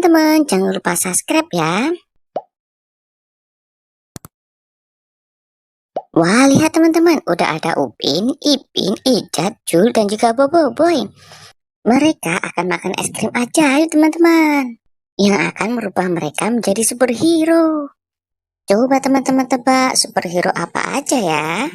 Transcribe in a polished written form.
teman-teman, jangan lupa subscribe ya. Wah, lihat teman-teman, udah ada Upin, Ipin, Ijat, Jul, dan juga Boboiboy. Mereka akan makan es krim ajaib teman-teman, yang akan merubah mereka menjadi superhero. Coba teman-teman tebak superhero apa aja ya?